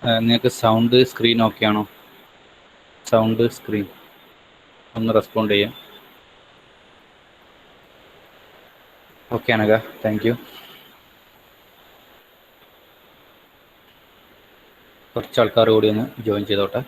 നിങ്ങൾക്ക് sound screen okay ആണോ? Sound screen ഒന്ന് റെസ്പോണ്ട് ചെയ്യാം. Okay Anagha, thank you. കുറച്ച് ആൾക്കാർ കൂടി ഒന്ന് ജോയിൻ ചെയ്തോട്ടെ.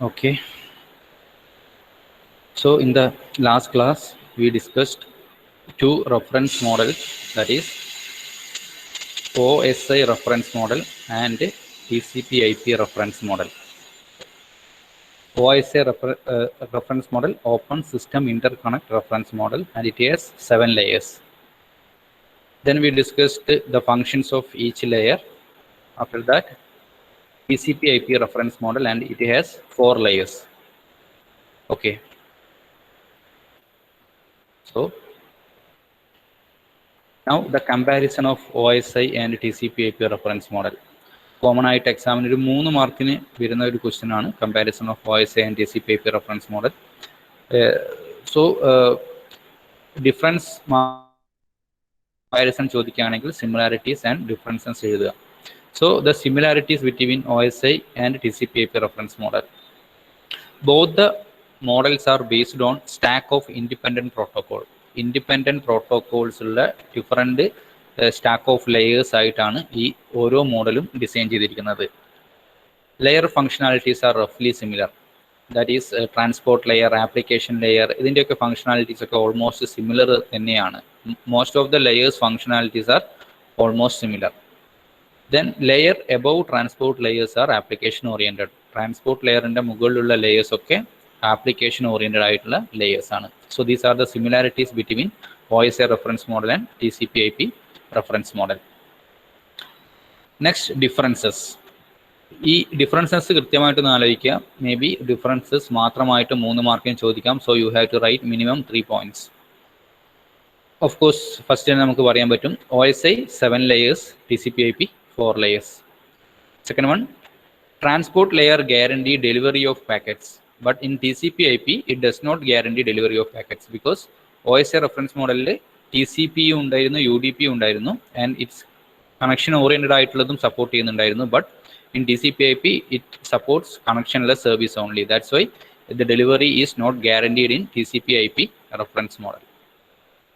Okay. So in the last class, we discussed two reference models, that is OSI reference model and TCP/IP reference model. OSI reference model, Open System Interconnect reference model, and it has 7 layers. Then we discussed the functions of each layer. After that, TCP/IP reference model, and it has 4 layers. Okay. So now the comparison of OSI and TCP/IP reference model. Common ആയിട്ട് എക്സാമിന് ഒരു 3 മാർക്കിന് വരുന്ന ഒരു question ആണ് comparison of OSI and TCP/IP reference model. So difference comparison ചോദിക്കുകയാണെങ്കിൽ similarities and differences എഴുതുക. So the similarities between OSI and TCP/IP reference model. Both the models are based on stack of independent protocol. Independent protocols ഉള്ള different stack of layers ആയിട്ടാണ് ഈ ഓരോ മോഡലും design ചെയ്തിരിക്കുന്നത്. Layer functionalities are റഫ്ലി similar. That is transport layer, application layer, ഇതിൻ്റെയൊക്കെ functionalities ഒക്കെ almost similar തന്നെയാണ്. Most of the layers functionalities are almost similar. Then layer above transport layers are application oriented. Transport ലെയറിൻ്റെ മുകളിലുള്ള layers ഒക്കെ application oriented ആയിട്ടുള്ള layers ആണ്. So these are the similarities between OSI reference model and TCP/IP reference model. Next, differences. ഈ differences കൃത്യമായിട്ടൊന്ന് ആലോചിക്കുക. Maybe differences മാത്രമായിട്ട് 3 മാർക്കിന് ചോദിക്കാം. So you have to write minimum 3 points. Of course first തന്നെ നമുക്ക് പറയാൻ പറ്റും OSI 7 layers, TCP/IP 4 layers. Second one, transport layer guarantee delivery of packets, but in TCP/IP it does not guarantee delivery of packets because OSI reference മോഡലിൽ TCP ഉണ്ടായിരുന്നു, UDP ഉണ്ടായിരുന്നു, and it's connection oriented ആയിട്ടുള്ളതും support ചെയ്യുന്നുണ്ടായിരുന്നു. But in TCP/IP it supports connectionless service only. That's why the delivery is not guaranteed in TCP/IP reference model.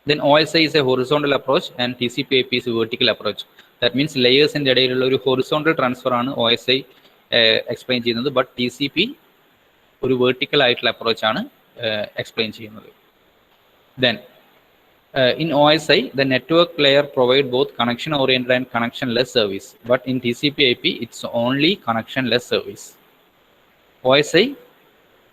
Then OSI is a horizontal approach and TCP/IP is a vertical approach. That means layers in the ഇടയിലുള്ള ഒരു horizontal transfer ആണ് OSI explain ചെയ്യുന്നത്. But TCP ഒരു vertical ആയിട്ടുള്ള approach ആണ് explain ചെയ്യുന്നത്. Then in OSI, the network layer provide both connection-oriented and connection-less service. But in TCP/IP, it's only connection-less service. OSI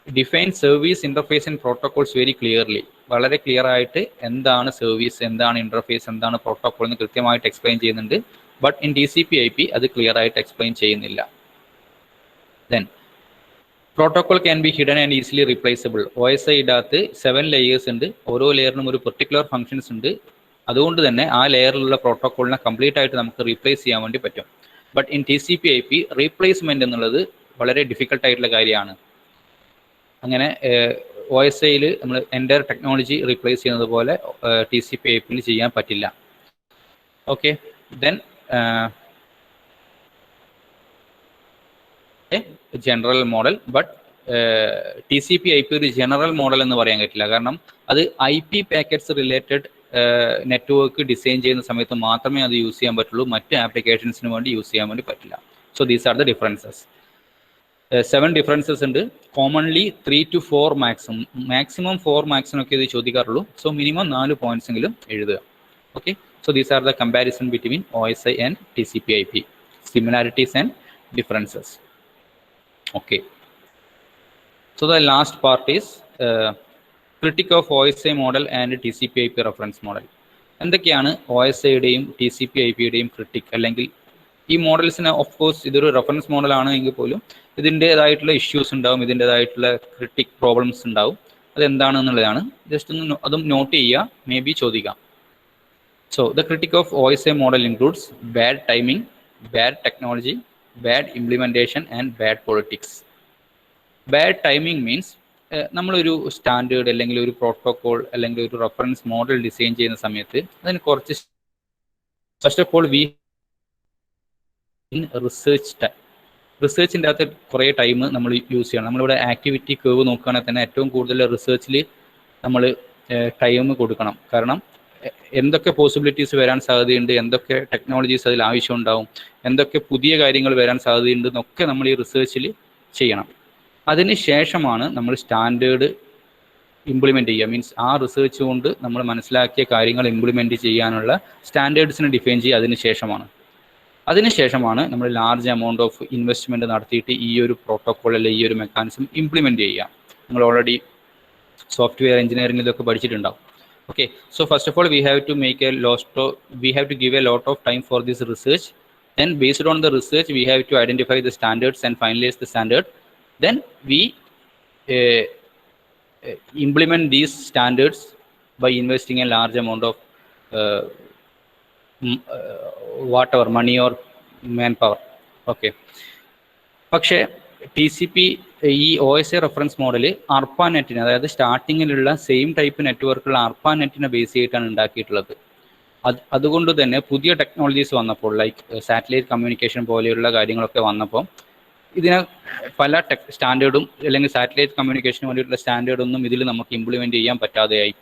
defines service, interface and protocols very clearly. വളരെ clear ആയിട്ട് എന്താണ് service, എന്താണ് interface, എന്താണ് protocol എന്ന് കൃത്യമായിട്ട് explain ചെയ്യുന്നുണ്ട്. But in TCP/IP അത് clear ആയിട്ട് എക്സ്പ്ലെയിൻ ചെയ്യുന്നില്ല. Then protocol can be hidden and easily replaceable. OSI ഇടത്ത് 7 ലെയേഴ്സ് ഉണ്ട്. ഓരോ ലെയറിനും ഒരു പെർട്ടിക്കുലർ ഫംഗ്ഷൻസ് ഉണ്ട്. അതുകൊണ്ട് തന്നെ ആ ലെയറിലുള്ള പ്രോട്ടോകോളിനെ കംപ്ലീറ്റ് ആയിട്ട് നമുക്ക് റീപ്ലേസ് ചെയ്യാൻ വേണ്ടി പറ്റും. ബട്ട് ഇൻ TCP/IP റീപ്ലേസ്മെന്റ് എന്നുള്ളത് വളരെ ഡിഫിക്കൽട്ട് ആയിട്ടുള്ള കാര്യമാണ്. അങ്ങനെ OSIയിൽ നമ്മൾ എൻ്റയർ ടെക്നോളജി റീപ്ലേസ് ചെയ്യുന്നത് പോലെ TCP/IP ചെയ്യാൻ പറ്റില്ല. Okay, then general model, but T C P I P ഒരു ജനറൽ മോഡൽ എന്ന് പറയാൻ പറ്റില്ല. കാരണം അത് I P packets related network design ചെയ്യുന്ന സമയത്ത് മാത്രമേ അത് യൂസ് ചെയ്യാൻ പറ്റുള്ളൂ. മറ്റ് ആപ്ലിക്കേഷൻസിന് വേണ്ടി യൂസ് ചെയ്യാൻ വേണ്ടി പറ്റില്ല. So these are the differences. 7 differences ഉണ്ട്. കോമൺലി 3 to 4 മാക്സിമം 4 മാർക്സിനൊക്കെ ഇത് ചോദിക്കാറുള്ളൂ. സോ മിനിമം 4 പോയിന്റ്സ് എങ്കിലും എഴുതുക. Okay, so these are the comparison between OSI and TCP/IP, similarities and differences. Okay, so the last part is critic of OSI model and TCP/IP reference model. എന്തൊക്കെയാണ് OSIയുടെയും TCP/IPയുടെയും critic? അല്ലെങ്കിൽ ഈ മോഡൽസിന് of course ഇതൊരു reference മോഡലാണ് എങ്കിൽ പോലും ഇതിൻ്റെതായിട്ടുള്ള issues ഉണ്ടാവും, ഇതിൻ്റെതായിട്ടുള്ള critic problems ഉണ്ടാവും. അതെന്താണെന്നുള്ളതാണ്. Just ഒന്ന് അതും നോട്ട് ചെയ്യുക, മേ ബി ചോദിക്കാം. So the critic of OSI model includes bad timing, bad technology, bad implementation and bad politics. Bad timing means നമ്മളൊരു സ്റ്റാൻഡേർഡ് അല്ലെങ്കിൽ ഒരു പ്രോട്ടോകോൾ അല്ലെങ്കിൽ ഒരു റെഫറൻസ് മോഡൽ ഡിസൈൻ ചെയ്യുന്ന സമയത്ത് അതിന് കുറച്ച് ഫസ്റ്റ് ഓഫ് ഓൾ വി റിസർച്ചിൻ്റെ അകത്ത് കുറേ ടൈം നമ്മൾ യൂസ് ചെയ്യണം. നമ്മളിവിടെ ആക്ടിവിറ്റി കേവ് നോക്കുകയാണെങ്കിൽ തന്നെ ഏറ്റവും കൂടുതൽ റിസർച്ചിൽ നമ്മൾ ടൈം കൊടുക്കണം. കാരണം എന്തൊക്കെ പോസിബിലിറ്റീസ് വരാൻ സാധ്യതയുണ്ട്, എന്തൊക്കെ ടെക്നോളജീസ് അതിൽ ആവശ്യമുണ്ടാവും, എന്തൊക്കെ പുതിയ കാര്യങ്ങൾ വരാൻ സാധ്യതയുണ്ട് എന്നൊക്കെ നമ്മൾ ഈ റിസർച്ചിൽ ചെയ്യണം. അതിന് ശേഷമാണ് നമ്മൾ സ്റ്റാൻഡേർഡ് ഇംപ്ലിമെൻ്റ് ചെയ്യുക. മീൻസ് ആ റിസർച്ച് കൊണ്ട് നമ്മൾ മനസ്സിലാക്കിയ കാര്യങ്ങൾ ഇംപ്ലിമെൻറ്റ് ചെയ്യാനുള്ള സ്റ്റാൻഡേർഡ്സിനെ ഡിഫൈൻ ചെയ്യുക അതിനുശേഷമാണ് നമ്മൾ ലാർജ് എമൗണ്ട് ഓഫ് ഇൻവെസ്റ്റ്മെൻറ്റ് നടത്തിയിട്ട് ഈ ഒരു പ്രോട്ടോക്കോൾ അല്ലെങ്കിൽ ഈ ഒരു മെക്കാനിസം ഇംപ്ലിമെൻറ്റ് ചെയ്യുക. നിങ്ങൾ ഓൾറെഡി സോഫ്റ്റ്വെയർ എഞ്ചിനീയറിംഗ് ഇതൊക്കെ പഠിച്ചിട്ടുണ്ടാവും. Okay, so first of all we have to give a lot of time for this research. Then based on the research we have to identify the standards and finalize the standard. Then we implement these standards by investing a large amount of whatever money or manpower. Okay, പക്ഷേ TCP ഈ OSI reference model ARPANET-നെ, അതായത് സ്റ്റാർട്ടിങ്ങിലുള്ള same type നെറ്റ്വർക്കുള്ള ARPANET-നെ base ചെയ്തിട്ടാണ് ഉണ്ടാക്കിയിട്ടുള്ളത്. അതുകൊണ്ട് തന്നെ പുതിയ technologies വന്നപ്പോൾ like satellite communication പോലെയുള്ള കാര്യങ്ങളൊക്കെ വന്നപ്പോൾ ഇതിനെ പല സ്റ്റാൻഡേർഡും അല്ലെങ്കിൽ സാറ്റലൈറ്റ് കമ്മ്യൂണിക്കേഷന് വേണ്ടിയിട്ടുള്ള സ്റ്റാൻഡേർഡൊന്നും ഇതിൽ നമുക്ക് ഇംപ്ലിമെൻറ്റ് ചെയ്യാൻ പറ്റാതെയായി.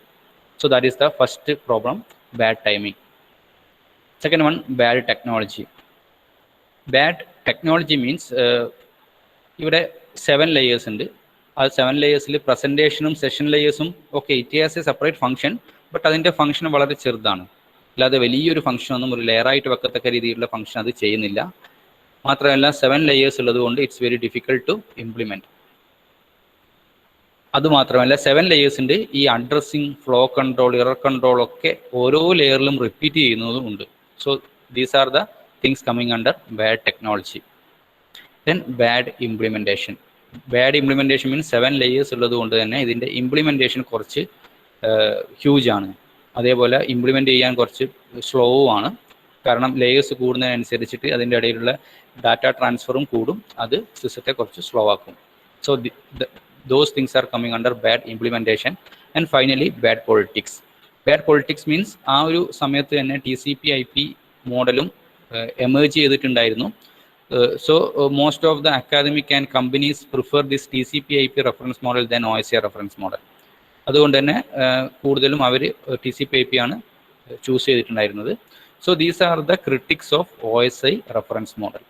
So that is the first problem, bad timing. Second one, bad technology. Bad technology means ഇവിടെ 7 ലെയേഴ്സ് ഉണ്ട്. ആ 7 ലെയേഴ്സിൽ പ്രസൻറ്റേഷനും സെഷൻ ലെയേഴ്സും ഒക്കെ it has A separate function, but അതിൻ്റെ ഫംഗ്ഷൻ വളരെ ചെറുതാണ്. അല്ലാതെ വലിയൊരു ഫംഗ്ഷനൊന്നും ഒരു ലെയറായിട്ട് വെക്കത്തക്ക രീതിയിലുള്ള ഫംഗ്ഷൻ അത് ചെയ്യുന്നില്ല. മാത്രമല്ല 7 ലെയേഴ്സ് ഉള്ളത് കൊണ്ട് it's very difficult to implement. അതുമാത്രമല്ല 7 ലെയേഴ്സിൻ്റെ ഈ addressing, flow control, error control ഒക്കെ ഓരോ ലെയറിലും റിപ്പീറ്റ് ചെയ്യുന്നതും ഉണ്ട്. So these are the things coming under bad technology. Then bad implementation. Bad implementation means 7 layers ഉള്ളത് കൊണ്ട് തന്നെ ഇതിൻ്റെ ഇംപ്ലിമെൻറ്റേഷൻ കുറച്ച് ഹ്യൂജ് ആണ്. അതേപോലെ ഇംപ്ലിമെൻ്റ് ചെയ്യാൻ കുറച്ച് സ്ലോ ആണ്. കാരണം ലേയേഴ്സ് കൂടുന്നതിനനുസരിച്ചിട്ട് അതിൻ്റെ ഇടയിലുള്ള ഡാറ്റ ട്രാൻസ്ഫറും കൂടും, അത് സിസ്റ്റത്തെ കുറച്ച് സ്ലോ ആക്കും. So those things are coming under bad implementation. And finally bad politics. Bad politics means ആ ഒരു സമയത്ത് തന്നെ TCP/IP മോഡലും എമേർജ് ചെയ്തിട്ടുണ്ടായിരുന്നു. So most of the academic and companies prefer this TCP/IP reference model than OSI reference model. അതുകൊണ്ട് തന്നെ കൂടുതലും അവർ TCP/IP ആണ് ചൂസ് ചെയ്തിട്ടുണ്ടായിരുന്നത്. So these are the critics of OSI reference model.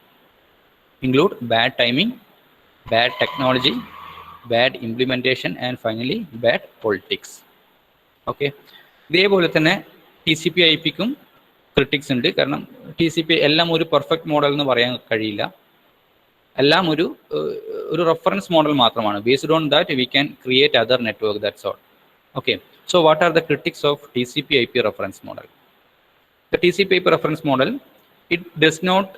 Include bad timing, bad technology, bad implementation and finally bad politics. Okay, ഇതേപോലെ തന്നെ TCP/IPക്കും critics ഉണ്ട്. കാരണം TCP എല്ലാം ഒരു പെർഫെക്റ്റ് മോഡൽ എന്ന് പറയാൻ കഴിയില്ല. എല്ലാം ഒരു റെഫറൻസ് മോഡൽ മാത്രമാണ്. Based on that we can create other network, that's all. Okay, so what are the critics of TCP/IP reference model? The TCP/IP reference model, it does not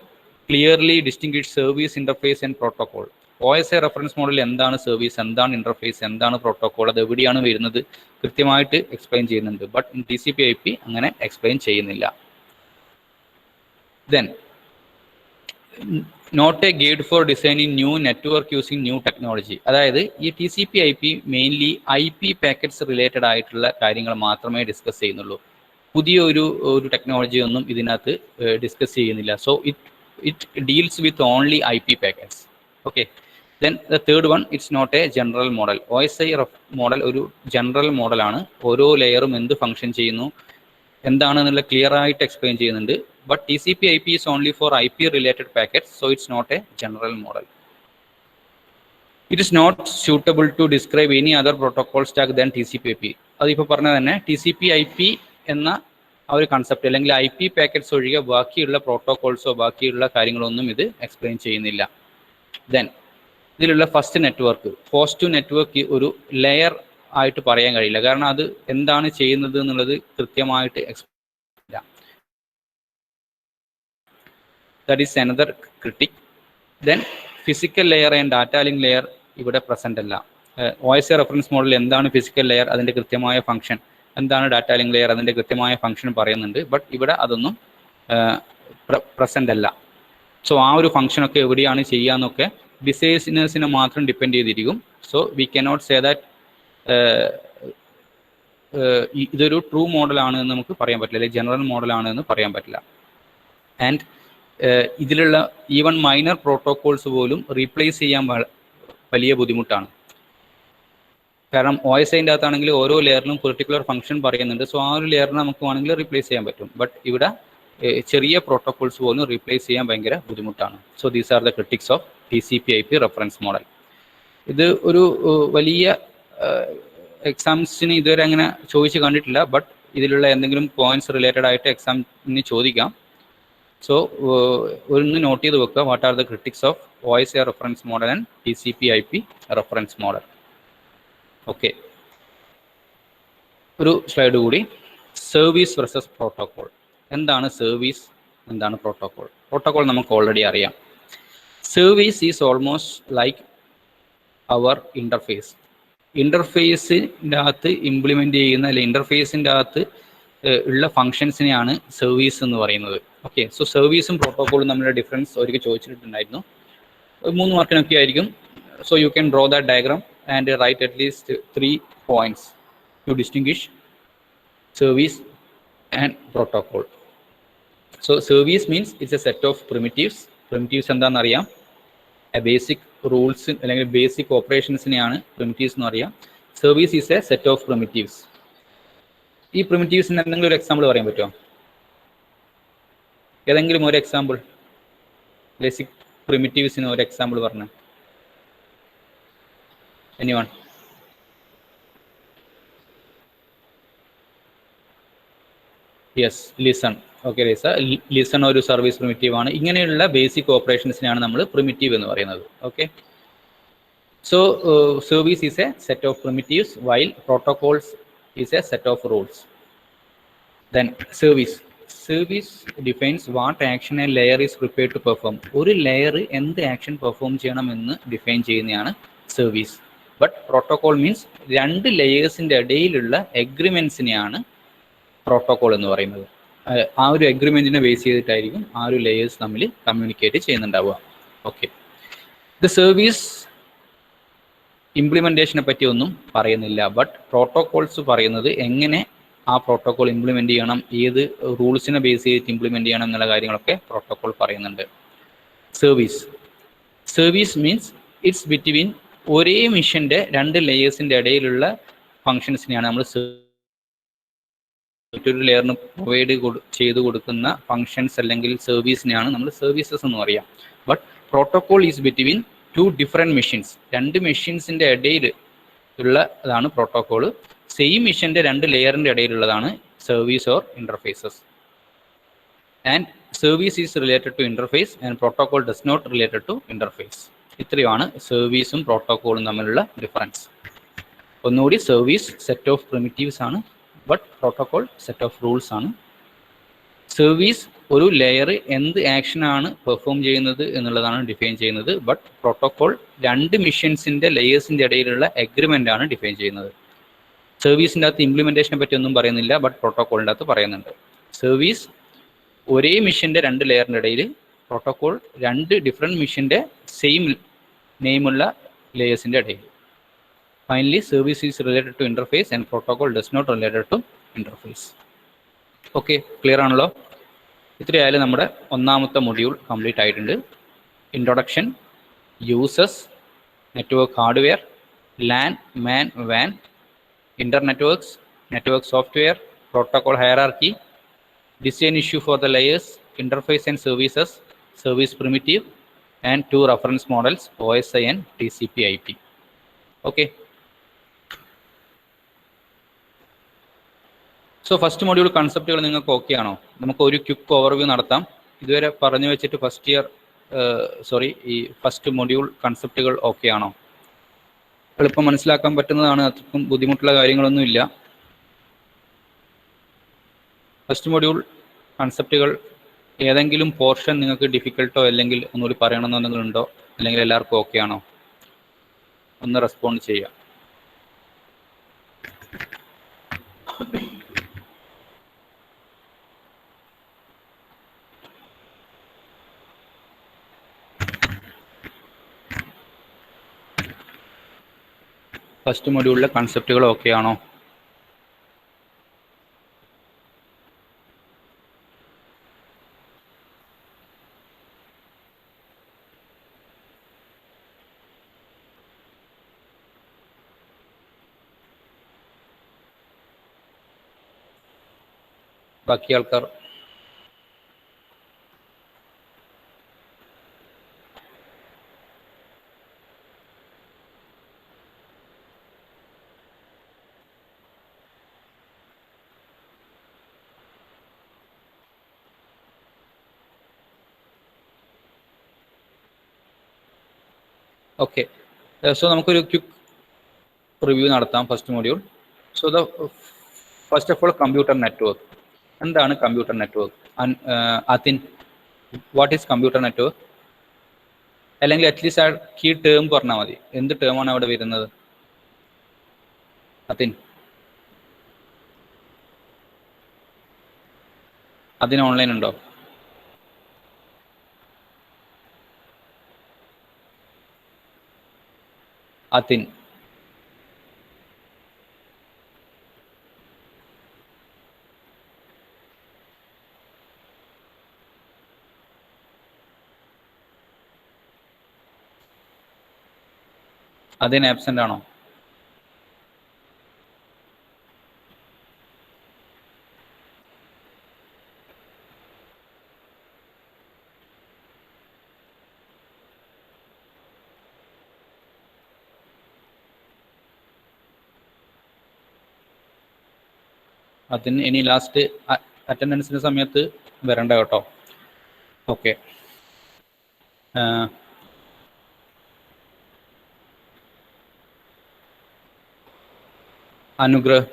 clearly distinguish service, interface and protocol. OSI reference model എന്താണ് service, എന്താണ് interface, എന്താണ് protocol, അത് എവിടെയാണ് വരുന്നത് കൃത്യമായിട്ട് explain ചെയ്യുന്നുണ്ട്. But in TCP/IP അങ്ങനെ explain ചെയ്യുന്നില്ല. Then, not a guide for designing new network using new technology. അതായത് ഈ TCP/IP mainly IP packets related ആയിട്ടുള്ള കാര്യങ്ങൾ മാത്രമേ ഡിസ്കസ് ചെയ്യുന്നുള്ളൂ. പുതിയ ഒരു ടെക്നോളജി ഒന്നും ഇതിനകത്ത് ഡിസ്കസ് ചെയ്യുന്നില്ല. So it deals with only IP packets. Okay, Then the third one, it's not a general model. OSI model ഒരു general model ആണ്. ഓരോ ലെയറും എന്ത് ഫംഗ്ഷൻ ചെയ്യുന്നു എന്താണെന്നുള്ള ക്ലിയർ ആയിട്ട് എക്സ്പ്ലെയിൻ ചെയ്യുന്നുണ്ട്. But TCP/IP is only for IP related packets, so it's not a general model. It is not suitable to describe any other protocol stack than TCP/IP. അതിപ്പോൾ പറഞ്ഞ തന്നെ TCP/IP എന്ന ആ ഒരു കൺസെപ്റ്റ് അല്ലെങ്കിൽ IP പാക്കറ്റ്സ് ഒഴികെ ബാക്കിയുള്ള പ്രോട്ടോകോൾസോ ബാക്കിയുള്ള കാര്യങ്ങളൊന്നും ഇത് എക്സ്പ്ലെയിൻ ചെയ്യുന്നില്ല. ദെൻ ഇതിലുള്ള ഫസ്റ്റ് നെറ്റ്വർക്ക്, പോസ്റ്റ് നെറ്റ്വർക്ക് ഒരു ലെയർ ആയിട്ട് പറയാൻ കഴിയില്ല. കാരണം അത് എന്താണ് ചെയ്യുന്നത് എന്നുള്ളത് കൃത്യമായിട്ട് explain. That is another critic. Then physical layer and data link layer ഇവിടെ പ്രസന്റ് അല്ല. OSI റെഫറൻസ് മോഡൽ എന്താണ് ഫിസിക്കൽ ലെയർ, അതിൻ്റെ കൃത്യമായ ഫംഗ്ഷൻ എന്താണ്, ഡാറ്റ ലിങ്ക് ലെയർ അതിൻ്റെ കൃത്യമായ ഫംഗ്ഷൻ പറയുന്നുണ്ട്. ബട്ട് ഇവിടെ അതൊന്നും പ്രസന്റ് അല്ല. സോ ആ ഒരു ഫംഗ്ഷനൊക്കെ എവിടെയാണ് ചെയ്യാന്നൊക്കെ ഡിസൈനേഴ്സിനെ മാത്രം ഡിപ്പെൻഡ് ചെയ്തിരിക്കും. So we cannot say that ഇതൊരു ട്രൂ മോഡലാണ് എന്ന് നമുക്ക് പറയാൻ പറ്റില്ല, അല്ലെങ്കിൽ ജനറൽ മോഡലാണ് എന്ന് പറയാൻ പറ്റില്ല. ആൻഡ് ഇതിലുള്ള ഈവൻ മൈനർ പ്രോട്ടോകോൾസ് പോലും റീപ്ലേസ് ചെയ്യാൻ വലിയ ബുദ്ധിമുട്ടാണ്. കാരണം OSIൻ്റെ അകത്താണെങ്കിൽ ഓരോ ലെയറിനും പെർട്ടിക്കുലർ ഫംഗ്ഷൻ പറയുന്നുണ്ട്. സോ ആ ഒരു ലെയറിന് നമുക്ക് വേണമെങ്കിൽ റീപ്ലേസ് ചെയ്യാൻ പറ്റും. ബട്ട് ഇവിടെ ചെറിയ പ്രോട്ടോകോൾസ് പോലും റീപ്ലേസ് ചെയ്യാൻ ഭയങ്കര ബുദ്ധിമുട്ടാണ്. So these are the critics of TCP/IP reference model. ഇത് ഒരു വലിയ എക്സാംസിന് ഇതുവരെ അങ്ങനെ ചോദിച്ച് കണ്ടിട്ടില്ല. ബട്ട് ഇതിലുള്ള എന്തെങ്കിലും പോയിന്റ്സ് റിലേറ്റഡ് ആയിട്ട് എക്സാമിന് ചോദിക്കാം. സോ ഒന്ന് നോട്ട് ചെയ്ത് വെക്കുക, what are the critics of OSI reference model and TCP/IP reference model. Okay, ഒരു സ്ലൈഡ് കൂടി. Service versus protocol. എന്താണ് സർവീസ്, എന്താണ് പ്രോട്ടോകോൾ? പ്രോട്ടോകോൾ നമുക്ക് ഓൾറെഡി അറിയാം. Service is almost like our interface. ഇൻ്റർഫേസിൻ്റെ അകത്ത് ഇംപ്ലിമെൻ്റ് ചെയ്യുന്ന അല്ലെങ്കിൽ ഇൻ്റർഫേസിൻ്റെ അകത്ത് ഉള്ള ഫങ്ഷൻസിനെയാണ് സർവീസ് എന്ന് പറയുന്നത്. ഓക്കെ, സോ സർവീസും പ്രോട്ടോകോളും തമ്മിലുള്ള ഡിഫറൻസ് ഒരിക്കൽ ചോദിച്ചിട്ടുണ്ടായിരുന്നു. 3 മാർക്കിനൊക്കെ ആയിരിക്കും. So you can draw that diagram and write at least 3 points to distinguish service and protocol. So service means it's a set of primitives. Primitives എന്താണെന്ന് അറിയാം, ബേസിക് റൂൾസ് അല്ലെങ്കിൽ ബേസിക് ഓപ്പറേഷൻസിനെയാണ് primitives എന്ന് അറിയാം. Service is a set of primitives. ഈ primitives-ന് എന്തെങ്കിലും ഒരു example പറയാൻ പറ്റുമോ? ഏതെങ്കിലും ഒരു എക്സാമ്പിൾ, ബേസിക് primitives-ന് ഒരു എക്സാമ്പിൾ പറഞ്ഞു. Anyone? Yes, listen. Okay, listen ഒരു സർവീസ് പ്രിമിറ്റീവ് ആണ്. ഇങ്ങനെയുള്ള ബേസിക് ഓപ്പറേഷൻസിനെയാണ് നമ്മൾ പ്രിമിറ്റീവ് എന്ന് പറയുന്നത്. Okay, so service is a set of primitives while protocols is a set of rules. Then service defines what action a layer is prepared to perform. ഒരു layer എന്ത് action perform ചെയ്യണമെന്ന് define ചെയ്യുന്നതാണ് service. But protocol means 2 ലെയേഴ്സിൻ്റെ ഇടയിലുള്ള എഗ്രിമെൻസിനെയാണ് protocol എന്ന് പറയുന്നത്. ആ ഒരു എഗ്രിമെൻറ്റിനെ ബേസ് ചെയ്തിട്ടായിരിക്കും ആ ഒരു ലെയേഴ്സ് തമ്മിൽ കമ്മ്യൂണിക്കേറ്റ് ചെയ്യുന്നുണ്ടാവുക. ഓക്കെ, ദ സർവീസ് ഇംപ്ലിമെൻറ്റേഷനെ പറ്റി ഒന്നും പറയുന്നില്ല. ബട്ട് പ്രോട്ടോകോൾസ് പറയുന്നത് എങ്ങനെ ആ പ്രോട്ടോകോൾ ഇംപ്ലിമെൻ്റ് ചെയ്യണം, ഏത് റൂൾസിനെ ബേസ് ചെയ്തിട്ട് ഇംപ്ലിമെൻ്റ് ചെയ്യണം എന്നുള്ള കാര്യങ്ങളൊക്കെ പ്രോട്ടോകോൾ പറയുന്നുണ്ട്. സർവീസ് മീൻസ് ഇറ്റ്സ് ബിറ്റ്വീൻ ഒരേ മിഷൻ്റെ 2 ലെയേഴ്സിൻ്റെ ഇടയിലുള്ള ഫങ്ഷൻസിനെയാണ് നമ്മൾ മറ്റൊരു ലെയറിന് പ്രൊവൈഡ് ചെയ്ത് കൊടുക്കുന്ന ഫങ്ഷൻസ് അല്ലെങ്കിൽ സർവീസിനെയാണ് നമ്മൾ സർവീസസ് എന്ന് പറയാം. But protocol is between 2 different machines. 2 മെഷീൻസിൻ്റെ ഇടയിൽ ഉള്ളതാണ് പ്രോട്ടോകോൾ. സെയിം മിഷൻ്റെ 2 ലെയറിൻ്റെ ഇടയിലുള്ളതാണ് service or interfaces. And service is related to interface and protocol does not related to interface. ഇത്രയുമാണ് സർവീസും പ്രോട്ടോകോളും തമ്മിലുള്ള ഡിഫറൻസ്. ഒന്നുകൂടി, സർവീസ് സെറ്റ് ഓഫ് പ്രിമിറ്റീവ്സ് ആണ്, but protocol set of rules ആണ്. സർവീസ് ഒരു ലെയർ എന്ത് ആക്ഷനാണ് പെർഫോം ചെയ്യുന്നത് എന്നുള്ളതാണ് ഡിഫൈൻ ചെയ്യുന്നത്. ബട്ട് പ്രോട്ടോകോൾ 2 മിഷൻസിൻ്റെ ലെയേഴ്സിൻ്റെ ഇടയിലുള്ള എഗ്രിമെൻ്റ് ആണ് ഡിഫൈൻ ചെയ്യുന്നത്. സർവീസിൻ്റെ അകത്ത് ഇംപ്ലിമെൻറ്റേഷനെ പറ്റി ഒന്നും പറയുന്നില്ല, ബട്ട് പ്രോട്ടോകോളിൻ്റെ അകത്ത് പറയുന്നുണ്ട്. സർവീസ് ഒരേ മിഷൻ്റെ 2 ലെയറിൻ്റെ ഇടയിൽ, പ്രോട്ടോകോൾ 2 ഡിഫറെൻറ്റ് മിഷൻ്റെ സെയിം നെയിമുള്ള ലെയേഴ്സിൻ്റെ ഇടയിൽ. Finally service is related to interface and protocol does not related to interface. Okay, clear ആണല്ലോ? ഇത്രയായാലും നമ്മുടെ 1ാമത്തെ മൊഡ്യൂൾ കംപ്ലീറ്റ് ആയിട്ടുണ്ട്. Introduction, uses, network hardware, LAN, MAN, WAN, internetworks, network software, protocol hierarchy, design issue for the layers, interface and services, service primitive, and 2 reference models, OSI and TCP/IP. Okay. So first module കൺസെപ്റ്റുകൾ നിങ്ങൾക്ക് okay ആണോ? നമുക്ക് ഒരു quick overview നടത്താം. ഇതുവരെ പറഞ്ഞു വെച്ചിട്ട് ഈ ഫസ്റ്റ് മൊഡ്യൂൾ കൺസെപ്റ്റുകൾ ഓക്കെ ആണോ? എളുപ്പം മനസ്സിലാക്കാൻ പറ്റുന്നതാണ്, അത്രക്കും ബുദ്ധിമുട്ടുള്ള കാര്യങ്ങളൊന്നുമില്ല. ഫസ്റ്റ് മൊഡ്യൂൾ കൺസെപ്റ്റുകൾ ഏതെങ്കിലും പോർഷൻ നിങ്ങൾക്ക് ഡിഫിക്കൽട്ടോ അല്ലെങ്കിൽ ഒന്നുകൂടി പറയണമെന്നോ എന്തെങ്കിലും ഉണ്ടോ? അല്ലെങ്കിൽ എല്ലാവർക്കും ഓക്കെ ആണോ? ഒന്ന് റെസ്പോണ്ട് ചെയ്യുക. ഫസ്റ്റ് മൊഡ്യൂളിലെ കൺസെപ്റ്റുകൾ ഓക്കെ ആണോ? ബാക്കി ആൾക്കാർ ഓക്കെ. സോ നമുക്കൊരു ക്വിക്ക് റിവ്യൂ നടത്താം first module. So first of all computer network. എന്താണ് കമ്പ്യൂട്ടർ നെറ്റ്വർക്ക്? അതിൻ, വാട്ട് ഈസ് കമ്പ്യൂട്ടർ നെറ്റ്വർക്ക്? അല്ലെങ്കിൽ അറ്റ്ലീസ്റ്റ് ആ കീ ടേം പറഞ്ഞാൽ മതി. എന്ത് ടേമാണ് അവിടെ വരുന്നത്? അതിന് ഓൺലൈൻ ഉണ്ടോ? അതിൻ അതിന് ആബ്സെന്റ് ആണോ? അതിന് ഇനി ലാസ്റ്റ് അറ്റൻഡൻസിന്റെ സമയത്ത് വരണ്ട കേട്ടോ. ഓക്കെ. അനുഗ്രഹ്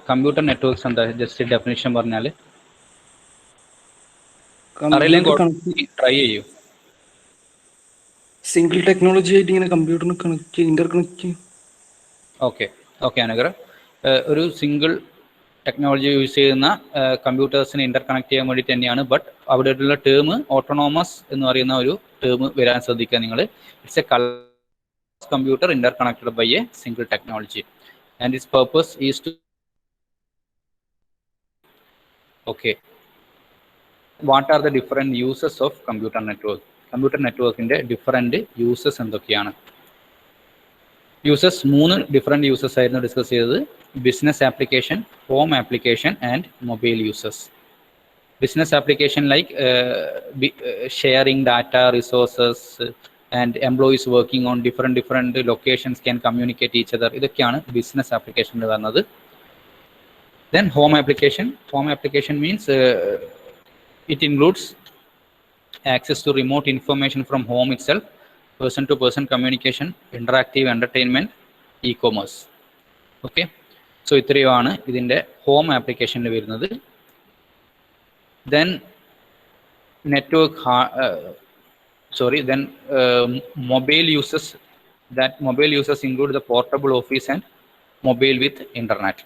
കമ്പ്യൂട്ടർ നെറ്റ്വർക്ക്സ് എന്താ? ജസ്റ്റ് ഡെഫിനിഷൻ പറഞ്ഞാൽ ട്രൈ ചെയ്യൂ. സിംഗിൾ ടെക്നോളജി ആയിട്ട് ഇങ്ങനെ കമ്പ്യൂട്ടറിന് കണക്ട് ഇന്റർകണക്ട് ചെയ്യും. ഓക്കെ അനുഗ്രഹ്, ഒരു സിംഗിൾ ടെക്നോളജി യൂസ് ചെയ്യുന്ന കമ്പ്യൂട്ടേഴ്സിനെ ഇന്റർ കണക്ട് ചെയ്യാൻ വേണ്ടി തന്നെയാണ്. ബട്ട് അവിടെയുള്ള ടേം ഓട്ടോണോമസ് എന്ന് പറയുന്ന ഒരു ടേം വരാൻ ശ്രദ്ധിക്കുക നിങ്ങൾ. It's A computer interconnected by a single technology and its purpose is to what are the different uses of computer network inde different uses endokiyana? Uses 3 different uses ayirunnu discuss cheythathu: business application, home application and mobile uses. Business application like sharing data, resources, and employees working on different locations can communicate each other. ഇതൊക്കെയാണ് business application എന്ന് പറയുന്നത്. Then home application means it includes access to remote information from home itself, person to person communication, interactive entertainment, e-commerce. Okay, so ഇത്രയുമാണ് ഇതിന്റെ home application വരുന്നത്. Then mobile uses. That mobile uses include the portable office and mobile with internet.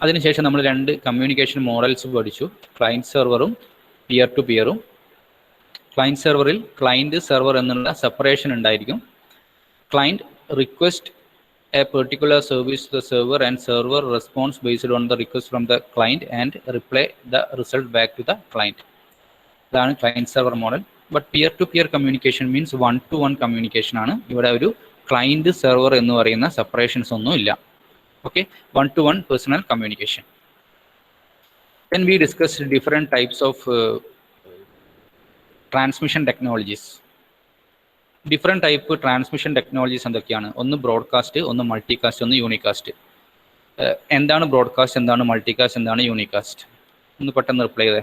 അതിനുശേഷം നമ്മൾ 2 communication models പഠിച്ചു: client സെർവറും peer to പിയറും. Client സെർവറിൽ client server എന്നുള്ള separation ഉണ്ടായിരിക്കും. Client request a particular service to the server and server responds based on the request from the client and reply the result back to the client. That's client server model. But peer-to-peer communication means one-to-one communication. Here a client server ennu parayunna separations onnu illa. Okay, one-to-one personal communication. Then we discussed different types of transmission technologies. Different type of transmission technologies എന്തൊക്കെയാണ്? ഒന്ന് broadcast, ഒന്ന് multicast, ഒന്ന് യൂണികാസ്റ്റ്. എന്താണ് broadcast, എന്താണ് multicast, എന്താണ് യൂണികാസ്റ്റ്? ഒന്ന് പെട്ടെന്ന് reply ചെയ്തേ.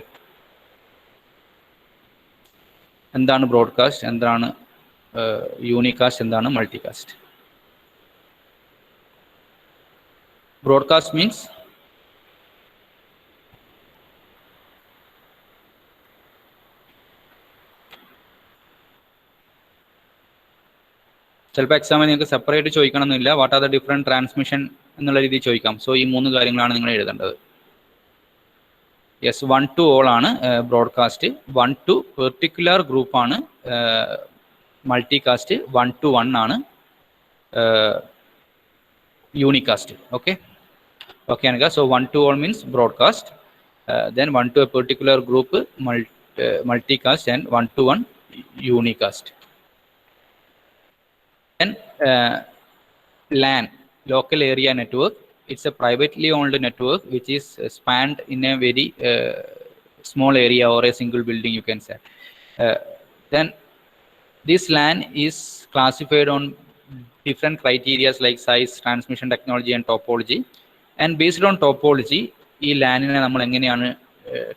എന്താണ് ബ്രോഡ്കാസ്റ്റ്, എന്താണ് യൂണികാസ്റ്റ്, എന്താണ് മൾട്ടികാസ്റ്റ്? ബ്രോഡ്കാസ്റ്റ് മീൻസ് ചിലപ്പോൾ എക്സാമിന് നിങ്ങൾക്ക് സെപ്പറേറ്റ് ചോദിക്കണം എന്നില്ല. What are the different transmission എന്നുള്ള രീതിയിൽ ചോദിക്കാം. സോ ഈ 3 കാര്യങ്ങളാണ് നിങ്ങൾ എഴുതേണ്ടത്. യെസ്, 1 to all ആണ് ബ്രോഡ്കാസ്റ്റ്, 1 to പെർട്ടിക്കുലർ ഗ്രൂപ്പ് ആണ് മൾട്ടികാസ്റ്റ്, 1 to 1 ആണ് യൂണികാസ്റ്റ്. ഓക്കെ ഓക്കെ ആണെങ്കിൽ so 1 to all means broadcast, then 1 to a particular group multicast and 1 to 1 unicast. Then LAN, local area network. It's a privately owned network which is spanned in a very small area or a single building, you can say. Then this LAN is classified on different criteria like size, transmission technology and topology. And based on topology, ഈ ലാനിനെ നമ്മൾ എങ്ങനെയാണ്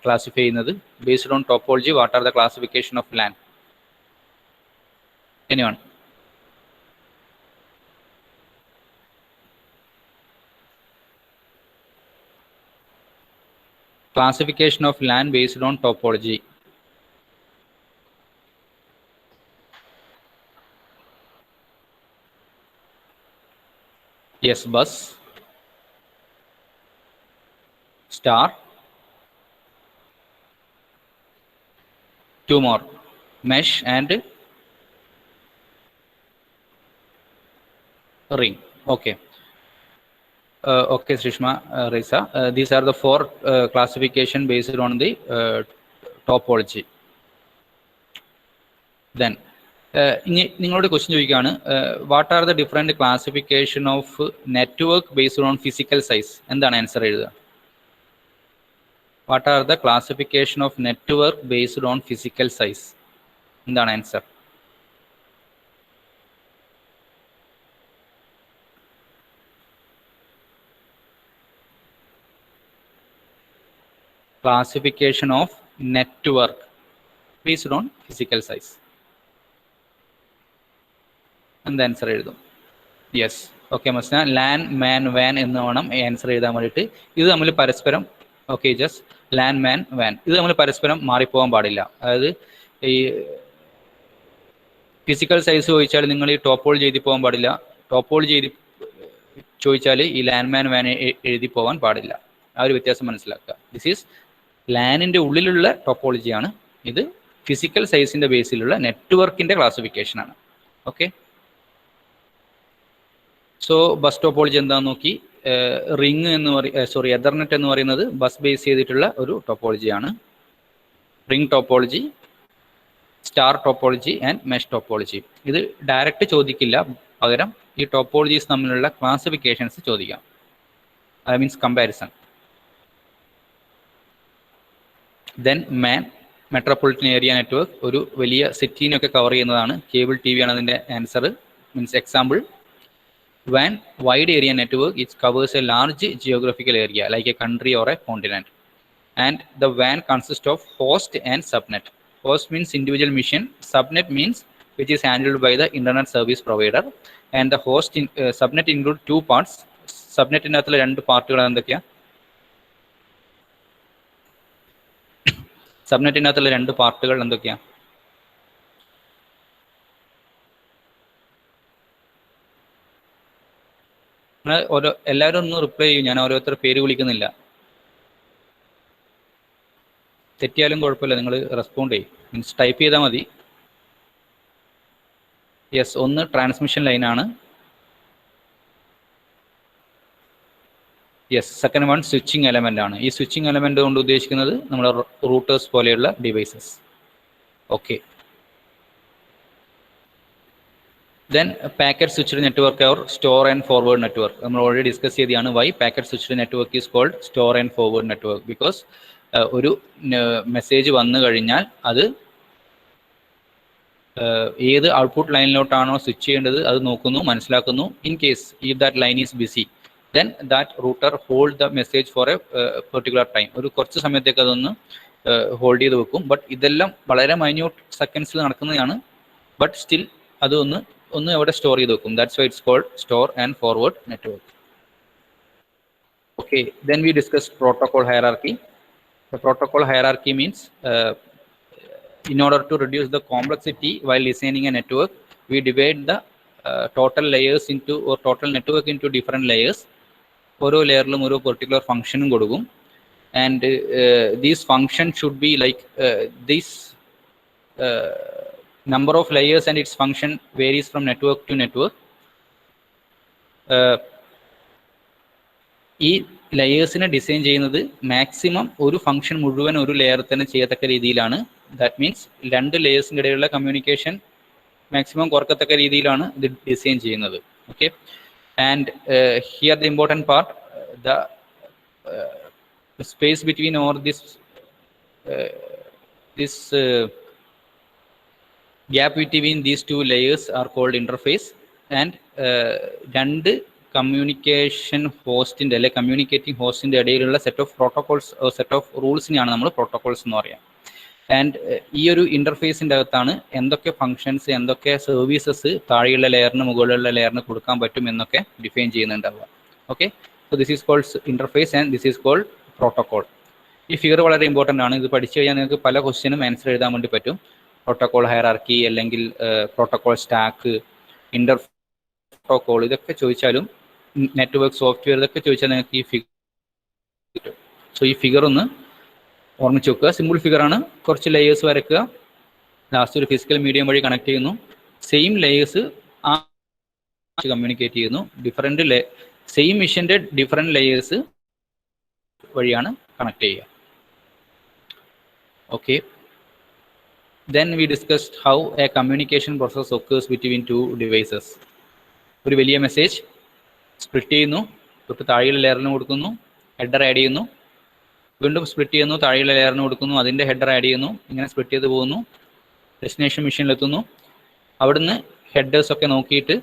classify ചെയ്യുന്നത്? Based on topology, what are the classification of LAN? Anyone? Classification of LAN based on topology. Yes, bus, star, 2 more, mesh and ring. Okay. Okay, Srishma, Reza. These are the 4 classification based on the topology. Then, നിങ്ങളോട് question ചോദിക്കുകയാണ്, what are the different classification of network based on physical size? എന്താണ് answer എഴുതുക? What are the classification of network based on physical size? എന്താണ് answer? Classification of network based on physical size. And the answer is yes. Okay, Masna. LAN, MAN, WAN എന്ന് വേണം answer എഴുതാൻ വേണ്ടിയിട്ട്. ഇത് നമ്മൾ പരസ്പരം okay just LAN, MAN, WAN ഇത് നമ്മൾ പരസ്പരം മാറിപ്പോകാൻ പാടില്ല. അതായത് ഈ ഫിസിക്കൽ സൈസ് ചോദിച്ചാൽ നിങ്ങൾ ഈ ടോപ്പോളജി എഴുതി പോകാൻ പാടില്ല. ടോപ്പോളജി എഴുതി ചോദിച്ചാൽ ഈ LAN, MAN, WAN എഴുതി പോകാൻ പാടില്ല. ആ ഒരു വ്യത്യാസം മനസ്സിലാക്കുക. ദിസ് ഈസ് ലാനിൻ്റെ ഉള്ളിലുള്ള ടോപ്പോളജിയാണ്. ഇത് ഫിസിക്കൽ സൈസിൻ്റെ ബേസിലുള്ള നെറ്റ്വർക്കിൻ്റെ ക്ലാസിഫിക്കേഷനാണ്. ഓക്കെ, സോ ബസ് ടോപ്പോളജി എന്താണെന്ന് നോക്കി. റിങ് എന്ന് എതർനെറ്റ് എന്ന് പറയുന്നത് ബസ് ബേസ് ചെയ്തിട്ടുള്ള ഒരു ടോപ്പോളജിയാണ്. Ring topology, star topology and mesh topology. ഇത് ഡയറക്റ്റ് ചോദിക്കില്ല, പകരം ഈ ടോപ്പോളജീസ് തമ്മിലുള്ള ക്ലാസിഫിക്കേഷൻസ് ചോദിക്കാം. അത് means comparison. Then MAN, metropolitan area network, ഒരു വലിയ സിറ്റീനൊക്കെ കവർ ചെയ്യുന്നതാണ്. കേബിൾ ടി വി ആണ് അതിൻ്റെ answer, means example. WAN, wide area network, it covers a large geographical area like a country or a continent. And the WAN consists of host and subnet. Host means individual machine, subnet means which is handled by the internet service provider. And the host subnet include 2 parts. Subnet in athile 2 പാർട്ടുകൾ എന്തൊക്കെയാ? സബ്നെറ്റിൻ്റെ അകത്തുള്ള 2 പാർട്ടുകൾ എന്തൊക്കെയാ? എല്ലാവരും ഒന്ന് reply ചെയ്യും. ഞാൻ ഓരോരുത്തർ പേര് വിളിക്കുന്നില്ല. തെറ്റിയാലും കുഴപ്പമില്ല, നിങ്ങൾ റെസ്പോണ്ട് ചെയ്യും, മീൻസ് ടൈപ്പ് ചെയ്താൽ മതി. യെസ്, ഒന്ന് ട്രാൻസ്മിഷൻ ലൈനാണ്, yes, second one switching element ആണ്. ഈ സ്വിച്ചിങ് എലമെന്റ് കൊണ്ട് ഉദ്ദേശിക്കുന്നത് നമ്മുടെ റൂട്ടേഴ്സ് പോലെയുള്ള devices. Okay, then packet switched network or store and forward network. നമ്മൾ ഓൾറെഡി ഡിസ്കസ് ചെയ്തതാണ്. Why packet switched network is called store and forward network? Because ഒരു message വന്നു കഴിഞ്ഞാൽ അത് ഏത് ഔട്ട്പുട്ട് ലൈനിലോട്ടാണോ സ്വിച്ച് ചെയ്യേണ്ടത് അത് നോക്കുന്നു, മനസ്സിലാക്കുന്നു. In case if that line is busy, then that router hold the message for a particular time. ഒരു കുറച്ച് സമയത്തേക്ക് അതൊന്ന് ഹോൾഡ് ചെയ്ത് വെക്കും. ബട്ട് ഇതെല്ലാം വളരെ മൈന്യൂട്ട് സെക്കൻഡ്സിൽ നടക്കുന്നതാണ്. ബട്ട് സ്റ്റിൽ അത് ഒന്ന് എവിടെ സ്റ്റോർ ചെയ്ത് വെക്കും. That's why it's called store and forward network. Okay, then we discuss protocol hierarchy. The protocol hierarchy means in order to reduce the complexity while designing a network, we divide the total layers into or total network into different layers. ഓരോ ലെയറിലും ഓരോ particular ഫംഗ്ഷനും കൊടുക്കും. And these function should be like this number of layers and its function varies from network to network. ഈ ലെയേഴ്സിനെ design ചെയ്യുന്നത് maximum ഒരു function മുഴുവൻ ഒരു layer തന്നെ ചെയ്യത്തക്ക രീതിയിലാണ്. ദാറ്റ് മീൻസ് രണ്ട് ലെയേഴ്സിൻ്റെ ഇടയിലുള്ള കമ്മ്യൂണിക്കേഷൻ മാക്സിമം കുറക്കത്തക്ക രീതിയിലാണ് ഇത് ഡിസൈൻ ചെയ്യുന്നത്. Okay, and here the important part, the space between or this gap between these two layers are called interface. And രണ്ട് കമ്മ്യൂണിക്കേഷൻ ഹോസ്റ്റിൻ്റെ അല്ലെ കമ്മ്യൂണിക്കേറ്റിംഗ് ഹോസ്റ്റിൻ്റെ ഇടയിലുള്ള set of protocols, set of റൂൾസിനെയാണ് നമ്മൾ പ്രോട്ടോകോൾസ് എന്ന് പറയാം. ആൻഡ് ഈ ഒരു ഇൻ്റർഫേസിൻ്റെ അകത്താണ് എന്തൊക്കെ ഫങ്ഷൻസ്, എന്തൊക്കെ സർവീസസ് താഴെയുള്ള ലെയറിന് മുകളിലുള്ള ലെയറിന് കൊടുക്കാൻ പറ്റും എന്നൊക്കെ ഡിഫൈൻ ചെയ്യുന്നുണ്ടാവുക. Okay, so this is called interface and this is called protocol. ഈ ഫിഗർ വളരെ ഇമ്പോർട്ടൻ്റ് ആണ്. ഇത് പഠിച്ചു കഴിഞ്ഞാൽ നിങ്ങൾക്ക് പല ക്വസ്റ്റ്യനും ആൻസർ എഴുതാൻ വേണ്ടി പറ്റും. പ്രോട്ടോകോൾ ഹയറാർക്കി അല്ലെങ്കിൽ പ്രോട്ടോകോൾ സ്റ്റാക്ക്, ഇൻ്റർ പ്രോട്ടോകോൾ, ഇതൊക്കെ ചോദിച്ചാലും നെറ്റ്വർക്ക് സോഫ്റ്റ്വെയർ ഇതൊക്കെ ചോദിച്ചാൽ നിങ്ങൾക്ക് ഈ ഫിഗർ കിട്ടും. സോ ഈ ഫിഗർ ഒന്ന് ഓർമ്മിച്ച് വെക്കുക. സിമ്പിൾ ഫിഗറാണ്. കുറച്ച് ലെയേഴ്സ് വരയ്ക്കുക, ലാസ്റ്റ് ഒരു ഫിസിക്കൽ മീഡിയം വഴി കണക്ട് ചെയ്യുന്നു. സെയിം ലെയേഴ്സ് ആ കമ്മ്യൂണിക്കേറ്റ് ചെയ്യുന്നു. ഡിഫറെൻറ്റ് സെയിം മിഷൻ്റെ ഡിഫറെൻറ്റ് ലെയേഴ്സ് വഴിയാണ് കണക്ട് ചെയ്യുക. Okay, then we discussed how a communication process occurs between two devices. ഒരു വലിയ മെസ്സേജ് സ്പ്ലിറ്റ് ചെയ്യുന്നു, തൊട്ട് താഴെയുള്ള ലെയറിന് കൊടുക്കുന്നു, ഹെഡർ ആഡ് ചെയ്യുന്നു, വീണ്ടും സ്പ്ലിറ്റ് ചെയ്യുന്നു, താഴെയുള്ള ലെയറിന് കൊടുക്കുന്നു, അതിൻ്റെ ഹെഡർ ആഡ് ചെയ്യുന്നു, ഇങ്ങനെ സ്പ്ലിറ്റ് ചെയ്ത് പോകുന്നു, ഡെസ്റ്റിനേഷൻ മെഷീനിലെത്തുന്നു. അവിടുന്ന് ഹെഡേഴ്സൊക്കെ നോക്കിയിട്ട്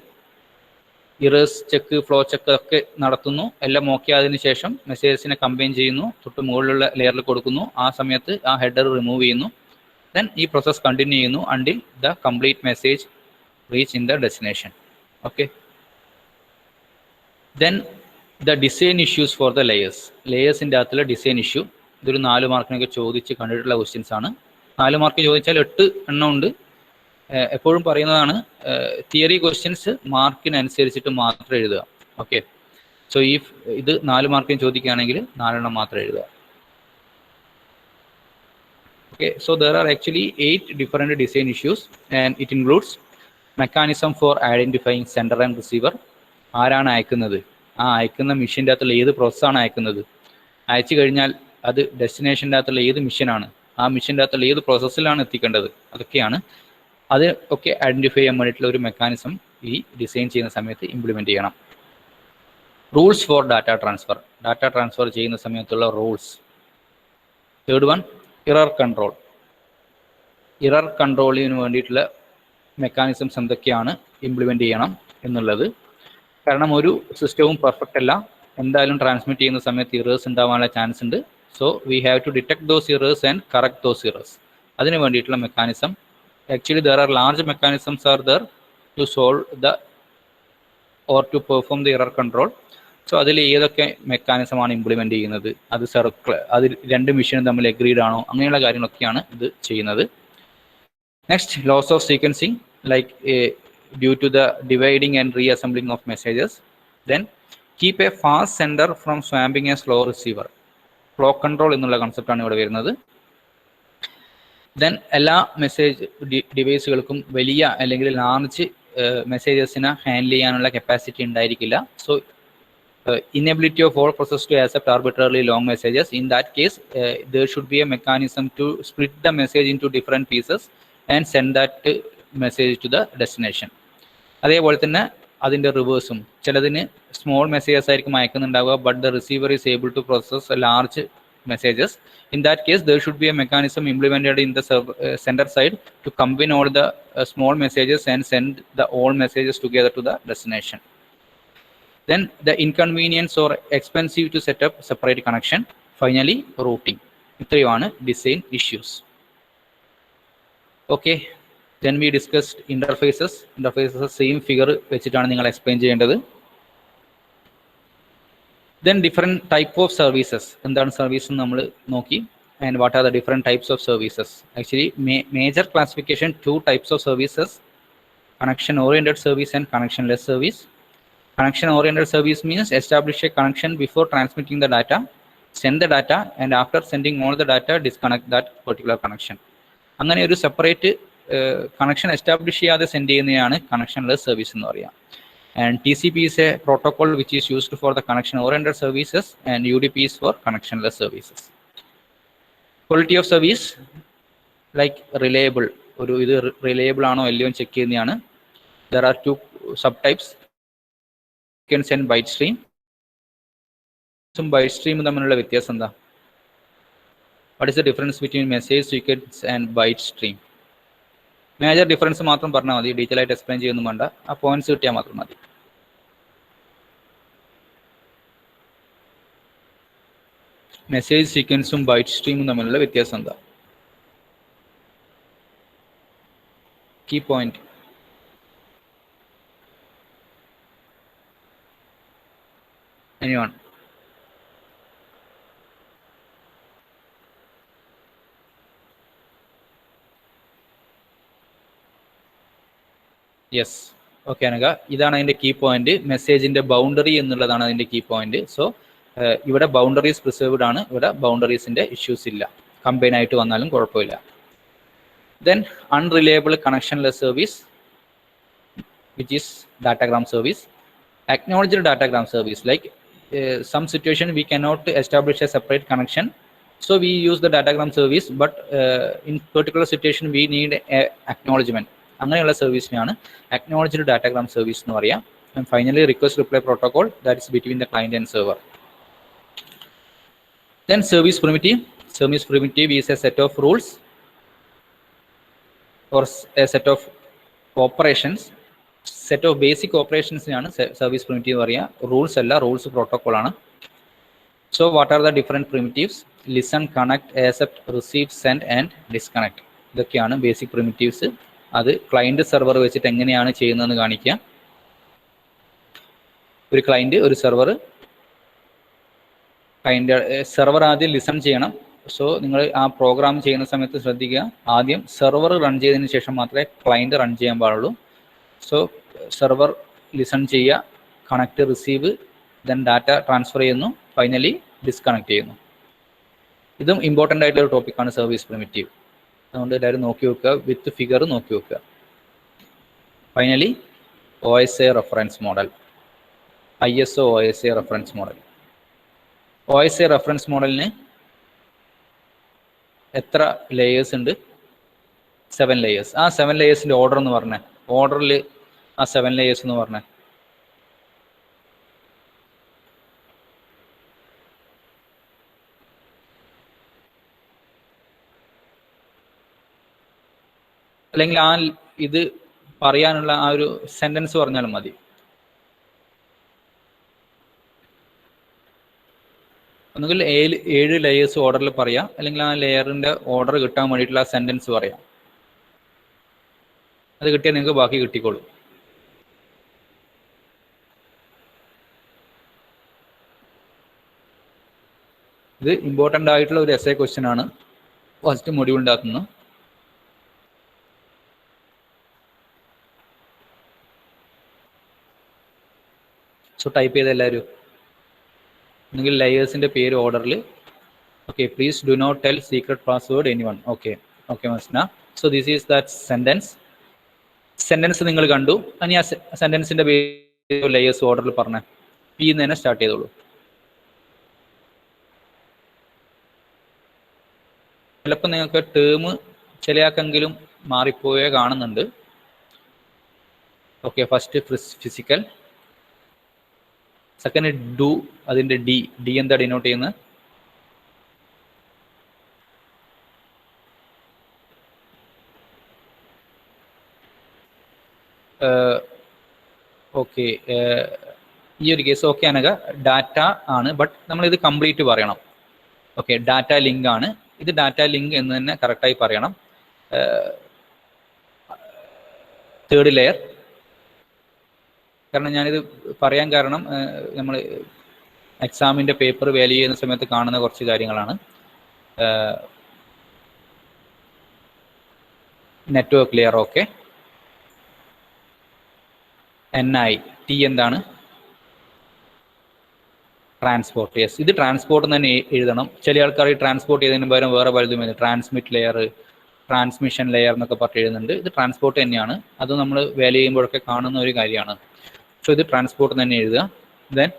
ഇറേഴ്സ് ചെക്ക്, ഫ്ലോ ചെക്ക് ഒക്കെ നടത്തുന്നു. എല്ലാം ഓക്കെ ആയതിനു ശേഷം മെസ്സേജസിനെ കമ്പൈൻ ചെയ്യുന്നു, തൊട്ട് മുകളിലുള്ള ലെയറിൽ കൊടുക്കുന്നു. ആ സമയത്ത് ആ ഹെഡർ റിമൂവ് ചെയ്യുന്നു. Then ഈ പ്രോസസ് കണ്ടിന്യൂ ചെയ്യുന്നു until the complete message reach in the destination. Okay, then the design issues for the layers-ൻ്റെ അകത്തുള്ള ഡിസൈൻ ഇഷ്യൂ. ഇതൊരു 4 മാർക്കിനൊക്കെ ചോദിച്ച് കണ്ടിട്ടുള്ള ക്വസ്റ്റ്യൻസ് ആണ്. 4 മാർക്ക് ചോദിച്ചാൽ 8 എണ്ണം ഉണ്ട്. എപ്പോഴും പറയുന്നതാണ്, തിയറി ക്വസ്റ്റ്യൻസ് മാർക്കിനനുസരിച്ചിട്ട് മാത്രം എഴുതുക. ഓക്കെ, സോ ഇത് 4 മാർക്കിന് ചോദിക്കുകയാണെങ്കിൽ 4 എണ്ണം മാത്രം എഴുതുക. Okay, so there are actually 8 different design issues and it includes mechanism for identifying sender and receiver. ആരാണ് അയക്കുന്നത്, ആ അയക്കുന്ന മെഷീൻ്റെ അകത്തുള്ള ഏത് പ്രോസസ്സാണ് അയക്കുന്നത്, അയച്ചു കഴിഞ്ഞാൽ അത് ഡെസ്റ്റിനേഷൻ്റെ അകത്തുള്ള ഏത് മെഷീനാണ്, ആ മെഷീൻ്റെ അകത്തുള്ള ഏത് പ്രോസസ്സിലാണ് എത്തിക്കേണ്ടത്, അതൊക്കെയാണ്. അത് ഒക്കെ ഐഡൻറ്റിഫൈ ചെയ്യാൻ വേണ്ടിയിട്ടുള്ള ഒരു മെക്കാനിസം ഈ ഡിസൈൻ ചെയ്യുന്ന സമയത്ത് ഇംപ്ലിമെൻറ്റ് ചെയ്യണം. റൂൾസ് ഫോർ ഡാറ്റ ട്രാൻസ്ഫർ ചെയ്യുന്ന സമയത്തുള്ള റൂൾസ്. തേർഡ് വൺ, ഇറർ കൺട്രോളിന് വേണ്ടിയിട്ടുള്ള മെക്കാനിസംസ് എന്തൊക്കെയാണ് ഇംപ്ലിമെൻറ്റ് ചെയ്യണം എന്നുള്ളത്. കാരണം ഒരു സിസ്റ്റവും പെർഫെക്റ്റ് അല്ല, എന്തായാലും ട്രാൻസ്മിറ്റ് ചെയ്യുന്ന സമയത്ത് ഇറേഴ്സ് ഉണ്ടാവാനുള്ള ചാൻസ് ഉണ്ട്. So we have to detect those errors and correct those errors. അതിന് വേണ്ടിയിട്ടുള്ള mechanism, actually there are large mechanisms are there to solve the or to perform the error control. So അതിൽ ഏതൊക്കെ മെക്കാനിസമാണ് implement ചെയ്യുന്നത്, അത് അത് രണ്ട് മെഷീനും തമ്മിൽ എഗ്രീഡ് ആണോ, അങ്ങനെയുള്ള കാര്യങ്ങളൊക്കെയാണ് ഇത് ചെയ്യുന്നത്. Next, loss of sequencing like due to the dividing and reassembling of messages. Then keep a fast sender from swamping a slow receiver. Flow control എന്നുള്ള കൺസെപ്റ്റാണ് ഇവിടെ വരുന്നത്. ദെൻ എല്ലാ മെസ്സേജ് ഡിവൈസുകൾക്കും വലിയ അല്ലെങ്കിൽ ലാർജ് മെസ്സേജസിനെ ഹാൻഡിൽ ചെയ്യാനുള്ള കപ്പാസിറ്റി ഉണ്ടായിരിക്കില്ല. So inability of all processes to accept arbitrarily long messages. In that case, there should be a mechanism to split the message into different pieces and send that message to the destination. അതേപോലെ തന്നെ അതിൻ്റെ റിവേഴ്സും ചിലതിന് small messages ആയിരിക്കും അയക്കുന്നുണ്ടാവുക, but the receiver is able to process large messages. In that case, there should be a mechanism implemented in the sender side to combine all the small messages and send the all messages together to the destination. Then the inconvenience or expensive to set up separate connection. Finally, routing. ഇത്രയുമാണ് design issues. Okay. Then we discussed interfaces. Interfaces same figure വെച്ചിട്ടാണ് നിങ്ങൾ explain ചെയ്യേണ്ടത്. Then different type of services. എന്താണ് service എന്ന് നമ്മൾ നോക്കി. And what are the different types of services? Actually, major classification, 2 types of services: connection oriented service and connectionless service. Connection oriented service means establish a connection before transmitting the data, send the data, and after sending all the data, disconnect that particular connection. അങ്ങനെ ഒരു separate connection establish ചെയ്യാതെ send ചെയ്യുന്നതാണ് connectionless service എന്ന് പറയുക. And TCP is a protocol which is used for the connection oriented services, and UDP is for connectionless services. Quality of service, like reliable, ഒരു ഇത് reliable ആണോ അല്ലയോ check ചെയ്യുന്നതാണ്. There are 2 subtypes. You can send byte stream. Byte stream തമ്മിലുള്ള വ്യത്യാസം എന്താ? What is the difference between message sequence and byte stream? Major difference മാത്രം പറഞ്ഞാൽ മതി, ഡീറ്റെയിൽ ആയിട്ട് എക്സ്പ്ലെയിൻ ചെയ്യൊന്നും വേണ്ട, ആ പോയിന്റ്സ് കിട്ടിയാൽ മാത്രം മതി. മെസ്സേജ് സീക്വൻസും ബൈറ്റ് സ്ട്രീമും തമ്മിലുള്ള വ്യത്യാസം എന്താ? Key point. Anyone? Yes, okay Anagha, ഇതാണ് അതിൻ്റെ കീ പോയിന്റ്. മെസ്സേജിൻ്റെ ബൗണ്ടറി എന്നുള്ളതാണ് അതിൻ്റെ കീ പോയിന്റ്. സോ ഇവിടെ ബൗണ്ടറീസ് പ്രിസർവ്ഡ് ആണ്, ഇവിടെ ബൗണ്ടറീസിൻ്റെ ഇഷ്യൂസ് ഇല്ല, കമ്പൈൻ ആയിട്ട് വന്നാലും കുഴപ്പമില്ല. Then unreliable connectionless service, which is datagram service. Acknowledged datagram service, like some situation we cannot establish a separate connection, so we use the datagram service, but in particular situation we need a acknowledgement. അങ്ങനെയുള്ള സർവീസിനാണ് acknowledged datagram service എന്ന് പറയാം. And finally, request reply protocol, that is between the client and server. Then service primitive. Service primitive is a set of rules or a set of operations. Set of basic operations ആണ് service primitive പറയാം. Rules അല്ല, rules protocol ആണ്. So what are the different primitives? Listen, connect, accept, receive, send and disconnect. ഇതൊക്കെയാണ് basic primitives. അത് client server വെച്ചിട്ട് എങ്ങനെയാണ് ചെയ്യുന്നതെന്ന് കാണിക്കുക. ഒരു ക്ലയൻറ്റ്, ഒരു സെർവർ. ക്ലയൻറ്റ് സെർവർ ആദ്യം ലിസൺ ചെയ്യണം. സോ നിങ്ങൾ ആ പ്രോഗ്രാം ചെയ്യുന്ന സമയത്ത് ശ്രദ്ധിക്കുക, ആദ്യം സെർവർ റൺ ചെയ്തതിന് ശേഷം മാത്രമേ ക്ലയൻറ്റ് റൺ ചെയ്യാൻ പാടുള്ളൂ. സോ സെർവർ ലിസൺ ചെയ്യുക, connect, receive, then data transfer ചെയ്യുന്നു, ഫൈനലി ഡിസ്കണക്ട് ചെയ്യുന്നു. ഇതും ഇമ്പോർട്ടൻ്റ് ആയിട്ടുള്ള ഒരു ടോപ്പിക്കാണ് സർവീസ് പ്രിമിറ്റീവ്. അതുകൊണ്ട് എല്ലാവരും നോക്കി വെക്കുക, വിത്ത് ഫിഗർ നോക്കി വെക്കുക. Finally OSI reference model, ISO OSI reference model. OSI reference മോഡലിന് എത്ര ലെയേഴ്സ് ഉണ്ട്? 7 ലെയേഴ്സ്. ആ 7 ലെയേഴ്സിൻ്റെ ഓർഡർ എന്ന് പറഞ്ഞേ, ഓർഡറിൽ ആ 7 ലെയേഴ്സ് എന്ന് പറഞ്ഞേ. അല്ലെങ്കിൽ ആ ഇത് പറയാനുള്ള ആ ഒരു സെന്റൻസ് പറഞ്ഞാലും മതി. ഒന്നുകിൽ 7 ലെയേഴ്സ് ഓർഡറിൽ പറയാം, അല്ലെങ്കിൽ ആ ലെയറിൻ്റെ ഓർഡർ കിട്ടാൻ വേണ്ടിയിട്ടുള്ള ആ സെന്റൻസ് പറയാം. അത് കിട്ടിയാൽ നിങ്ങൾക്ക് ബാക്കി കിട്ടിക്കോളൂ. ഇത് ഇമ്പോർട്ടൻ്റ് ആയിട്ടുള്ള ഒരു എസ്സേ ക്വസ്റ്റ്യൻ ആണ്, ഫസ്റ്റ് മൊഡ്യൂളിൻ്റെ അകത്തുനിന്ന്. സോ ടൈപ്പ് ചെയ്ത എല്ലാവരും ഒന്നുകിൽ ലെയേഴ്സിൻ്റെ പേര് ഓർഡറിൽ. Okay, please do not tell secret password anyone. Okay okay Masna. So this is that sentence. Sentence നിങ്ങൾ കണ്ടു. ഇനി ആ സെൻറ്റൻസിൻ്റെ പേര് ലെയേഴ്സ് ഓർഡറിൽ പറഞ്ഞേ. പി എന്ന് തന്നെ സ്റ്റാർട്ട് ചെയ്തോളൂ. ചിലപ്പോൾ നിങ്ങൾക്ക് ടേം ചിലയാക്കെങ്കിലും മാറിപ്പോയേ കാണുന്നുണ്ട്. Okay, first physical, second do, അതിൻ്റെ ഡി എന്താ ഡിനോട്ട് ചെയ്യുന്നത്? ഓക്കെ, ഈ ഒരു കേസ് ഓക്കെ അനക ഡാറ്റ ആണ്, ബട്ട് നമ്മളിത് കംപ്ലീറ്റ് പറയണം. ഓക്കെ, ഡാറ്റ ലിങ്ക് ആണ്, ഇത് ഡാറ്റ ലിങ്ക് എന്ന് തന്നെ കറക്റ്റായി പറയണം. തേർഡ് ലെയർ, കാരണം ഞാനിത് പറയാൻ കാരണം നമ്മൾ എക്സാമിൻ്റെ പേപ്പർ വാല്യൂ ചെയ്യുന്ന സമയത്ത് കാണുന്ന കുറച്ച് കാര്യങ്ങളാണ്. Network layer okay. NI, T എന്താണ്? ട്രാൻസ്പോർട്ട്. യെസ്, ഇത് ട്രാൻസ്പോർട്ട് തന്നെ എഴുതണം. ചില ആൾക്കാർ ഈ ട്രാൻസ്പോർട്ട് ചെയ്തതിന് പകരം വേറെ പലതും എഴുതും. ട്രാൻസ്മിറ്റ് ലെയർ, ട്രാൻസ്മിഷൻ ലെയർ എന്നൊക്കെ പറഞ്ഞ് എഴുതുന്നുണ്ട്. ഇത് ട്രാൻസ്പോർട്ട് തന്നെയാണ്. അത് നമ്മൾ വാല്യൂ ചെയ്യുമ്പോഴൊക്കെ കാണുന്ന ഒരു കാര്യമാണ്. സോ ഇത് ട്രാൻസ്പോർട്ട് തന്നെ എഴുതുക. Then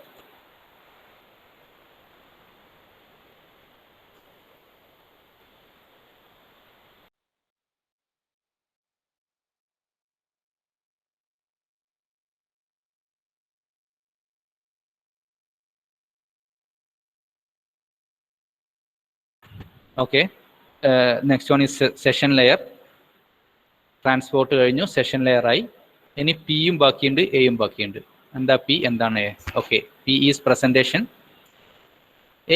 okay, next one is session layer. Transport കഴിഞ്ഞു, സെഷൻ ലെയർ ആയി. ഇനി പിയും ബാക്കിയുണ്ട്, എയും ബാക്കിയുണ്ട്. എന്താ പി, എന്താണ് A? Okay, P is presentation.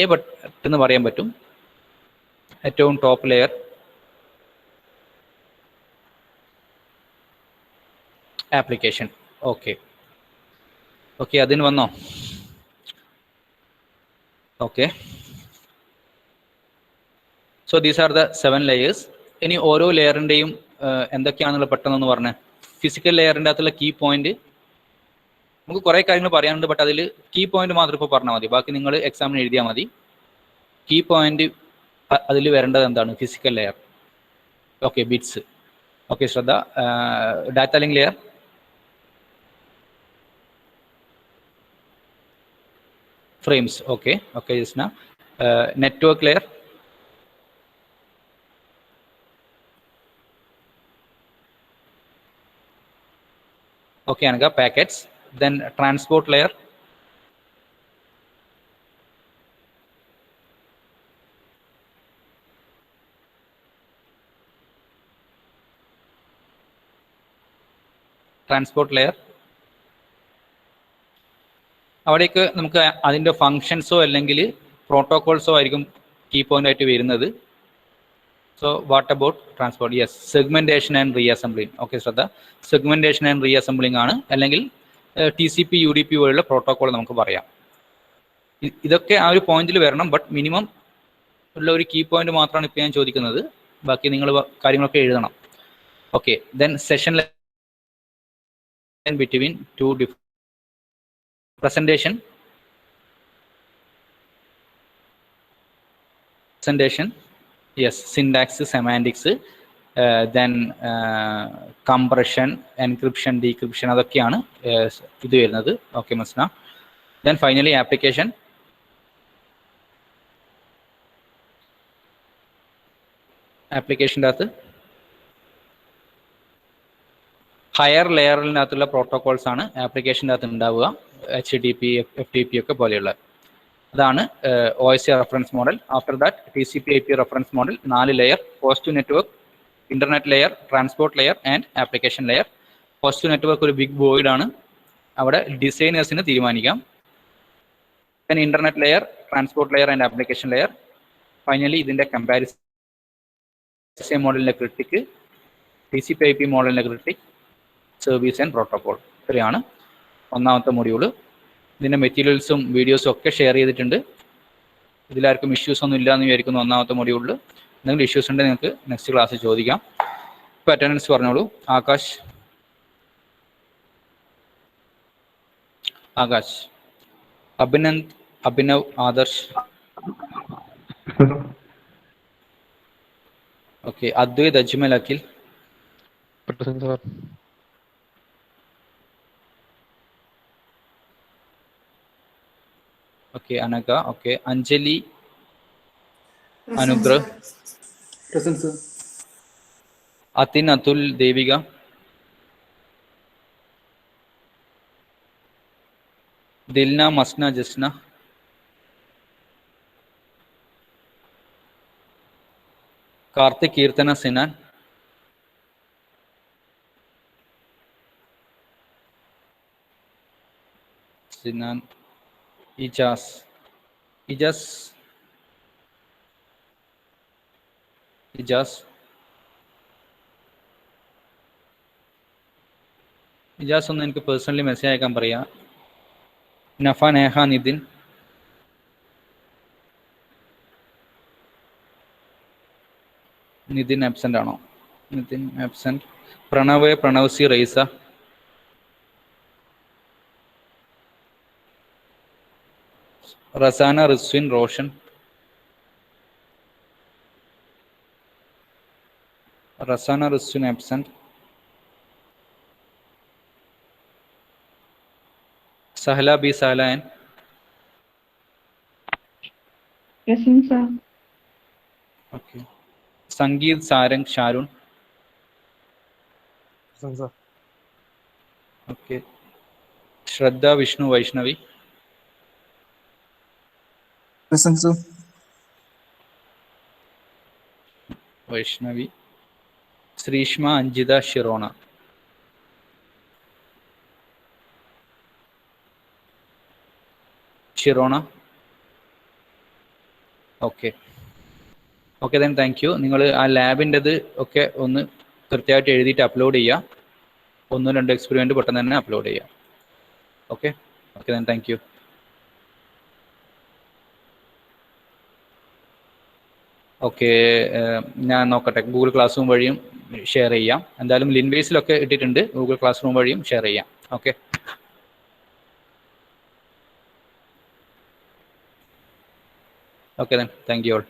A but എന്ന് പറയാൻ പറ്റും. ഏറ്റവും top layer application. Okay okay, അതിന് വന്നോ? Okay, so these are the 7 layers. ഇനി ഓരോ ലെയറിൻ്റെയും എന്തൊക്കെയാണെന്നുള്ള പെട്ടെന്നൊന്ന് പറഞ്ഞേ. ഫിസിക്കൽ ലെയറിൻ്റെ അകത്തുള്ള കീ പോയിന്റ്, നമുക്ക് കുറേ കാര്യങ്ങൾ പറയാനുണ്ട്, ബട്ട് അതിൽ കീ പോയിന്റ് മാത്രം ഇപ്പോൾ പറഞ്ഞാൽ മതി. ബാക്കി നിങ്ങൾ എക്സാമിന് എഴുതിയാൽ മതി. കീ പോയിന്റ് അതിൽ വരേണ്ടത് എന്താണ്? Physical layer. Okay, bits. Okay, Shraddha. Data link layer, frames. Okay okay Jasna. Network layer, okay Anaga, packets. Then transport layer, transport layer. അവിടേക്ക് നമുക്ക് അതിൻ്റെ ഫങ്ഷൻസോ അല്ലെങ്കിൽ പ്രോട്ടോകോൾസോ ആയിരിക്കും കീ പോയിന്റ് ആയിട്ട് വരുന്നത്. So what about transport? Yes, segmentation and reassembling. Okay, Shraddha. Segmentation and reassembling ആണ്, അല്ലെങ്കിൽ TCP UDP പോലുള്ള പ്രോട്ടോകോൾ നമുക്ക് പറയാം. ഇതൊക്കെ ആ ഒരു പോയിന്റിൽ വരണം, ബട്ട് മിനിമം ഉള്ള ഒരു കീ പോയിന്റ് മാത്രമാണ് ഇപ്പോൾ ഞാൻ ചോദിക്കുന്നത്. ബാക്കി നിങ്ങൾ കാര്യങ്ങളൊക്കെ എഴുതണം. Okay, then session line between two different presentation, yes, syntax, semantics, then compression, encryption, decryption, അതൊക്കെയാണ് ഇത് വരുന്നത്. ഓക്കെ മസ്ന. then finally application, ആപ്ലിക്കേഷൻ്റെ അകത്ത് ഹയർ ലെയറിനകത്തുള്ള പ്രോട്ടോകോൾസ് ആണ് ആപ്ലിക്കേഷൻ്റെ അകത്ത് ഉണ്ടാവുക. HTTP, FTP ഒക്കെ പോലെയുള്ള. അതാണ് OSI reference model. After that TCP IP reference model. 4 layer: host to network, internet layer, transport layer and application layer. Host to network ഒരു ബിഗ് വോയിഡ് ആണ്, അവിടെ ഡിസൈനേഴ്സിന് തീരുമാനിക്കാം. then internet layer, transport layer and application layer. Finally ഇതിൻ്റെ comparison മോഡലിൻ്റെ critic, TCP IP മോഡലിൻ്റെ critic, service and protocol. ഇത്രയാണ് ഒന്നാമത്തെ മൊഡ്യൂള്. ഇതിൻ്റെ മെറ്റീരിയൽസും വീഡിയോസും ഒക്കെ ഷെയർ ചെയ്തിട്ടുണ്ട്. ഇതിലാർക്കും ഇഷ്യൂസ് ഒന്നും ഇല്ലയെന്ന് വിചാരിക്കുന്നു. ഒന്നാമത്തെ മൊഡ്യൂളിൽ എന്തെങ്കിലും ഇഷ്യൂസ് ഉണ്ടെങ്കിൽ നിങ്ങൾക്ക് നെക്സ്റ്റ് ക്ലാസ്സിൽ ചോദിക്കാം. ഇപ്പോൾ അറ്റൻഡൻസ് പറഞ്ഞോളൂ. Akash, Abhinav, Adarsh. Okay, Advait, Ajmal, Akhil. Okay, Anaga. Okay, Anjali, Present, Anugrah, sir. Present, sir. Atin, Atul, Devika, Dilna, Masna, Jasna, Karthik, Kirtana, Sinan, Sinan, Ijaz, Ijaz, Ijaz, Ijaz ഒന്ന് എനിക്ക് പേഴ്സണലി മെസ്സേജ് അയക്കാൻ പറയാം. നഫ, നേഹ, നിതിൻ, നിതിൻ ആബ്സെന്റ് ആണോ? Nithin absent. Pranav, Pranav C, Raisa, Rasana, Rizwin, Roshan, Rasana, Rizwin absent. Sahala B, Sahala N, Present, sir. Okay. Sangeeth, Sarang, Sharun, Present, sir. Okay. Shraddha, Vishnu, Vaishnavi, Present, sir. Vaishnavi, Sreeshma, Anjitha, Shirona, Shirona. Okay okay, then thank you. നിങ്ങൾ ആ ലാബിൻ്റെത് ഒക്കെ ഒന്ന് കൃത്യമായിട്ട് എഴുതിയിട്ട് അപ്ലോഡ് ചെയ്യുക. 1-2 എക്സ്പെരിമെൻറ്റ് പെട്ടെന്ന് തന്നെ അപ്ലോഡ് ചെയ്യുക. Okay okay, then thank U. Okay, ഞാൻ നോക്കട്ടെ. ഗൂഗിൾ ക്ലാസ് റൂം വഴിയും ഷെയർ ചെയ്യാം. എന്തായാലും ലിൻവേസിലൊക്കെ ഇട്ടിട്ടുണ്ട്. ഗൂഗിൾ ക്ലാസ് റൂം വഴിയും ഷെയർ ചെയ്യാം. Okay okay, then thank you all.